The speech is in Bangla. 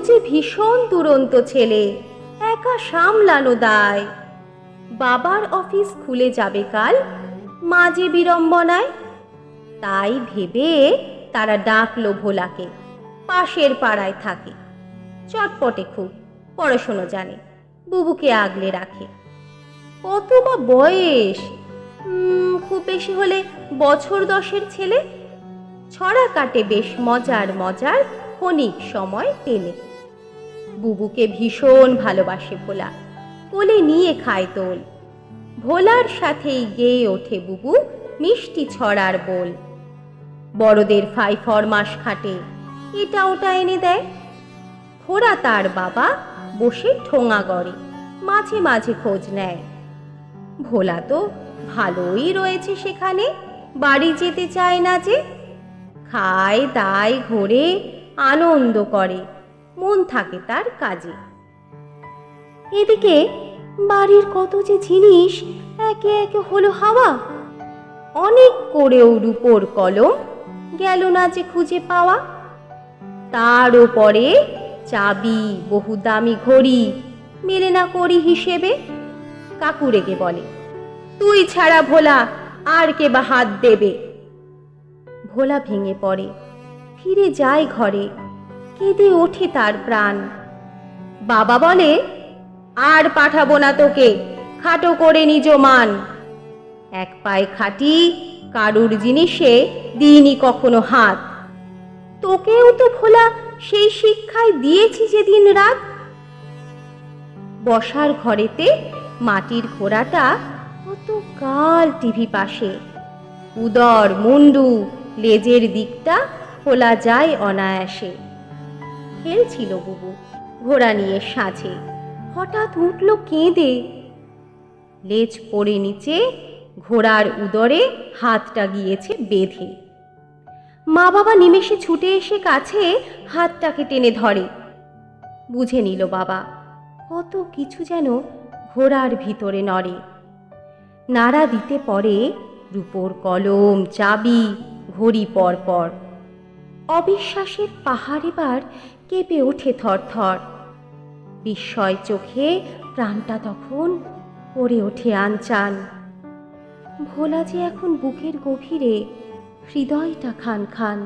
যে ভীষণ দুরন্ত ছেলে, একা সামলানো দায়। বাবার অফিস খুলে যাবে কাল, মা যে বিড়ম্বনায়। তাই ভেবে তারা ডাকলো ভোলাকে, পাশের পাড়ায় থাকে, চটপটে খুব, পড়াশোনা জানে, বুবুকে আগলে রাখে। কত বা বয়স, খুব বেশি হলে বছর 10-এর ছেলে। ছড়া কাটে বেশ মজার মজার ক্ষণিক সময় পেলে। বুবুকে ভীষণ ভালোবাসে ভোলা, কোলে নিয়ে খায় দোল। ভোলার সাথেই গেয়ে ওঠে বুবু মিষ্টি ছড়ার বোল। বড়দের ফাই ফরমাস খাটে, এটা ওটা এনে দেয়। খোড়া তার বাবা বসে ঠোঙা গড়ে, মাঝে মাঝে খোঁজ নেয়। ভোলা তো ভালোই রয়েছে সেখানে, বাড়ি যেতে চায় না যে। খায় দায় ঘোরে, আনন্দ করে, মন থাকে তার কাজে। এদিকে বাড়ির কত যে জিনিস একে একে হলো হাওয়া। অনেক করেও রূপোর কলম গেল না যে খুঁজে পাওয়া। তারও পরে চাবি, বহু দামি ঘড়ি মেলে না করি হিসেবে। কাকু রেগে বলে, তুই ছাড়া ভোলা আর কে বা হাত দেবে। ভোলা ভেঙে পড়ে, ফিরে যায় ঘরে, কেঁদে ওঠে তার প্রাণ। বাবা বলে, আর পাঠাবো না তোকে, খাটো করে নিজ মান। এক পায়ে খাটি, কারুর জিনিসে দিইনি কখনো হাত। তোকেও তো ভোলা সেই শিক্ষায় দিয়েছি যেদিন রাত। বসার ঘরেতে মাটির ঘোড়াটা কত কাল টিভি পাশে। উদর মুন্ডু লেজের দিকটা খোলা যায় অনায়াসে। খেলছিল বুবু ঘোড়া নিয়ে সাঁঝে, হঠাৎ উঠল কেঁদে। লেজ পড়ে নিচে, ঘোড়ার উদরে হাতটা গিয়েছে বেঁধে। মা বাবা নিমেষে ছুটে এসে কাছে হাতটাকে টেনে ধরে। বুঝে নিল বাবা, কত কিছু যেন ঘোড়ার ভিতরে নড়ে। নাড়া দিতে পড়ে রূপোর কলম, চাবি, ঘড়ি পর পর। অবিশ্বাসের পাহাড় এবার কেঁপে ওঠে থরথর। বিস্ময় চোখে প্রাণটা তখন করে ওঠে আনচান। ভোলা যে এখন বুকের গভীরে, হৃদয়টা খান খান।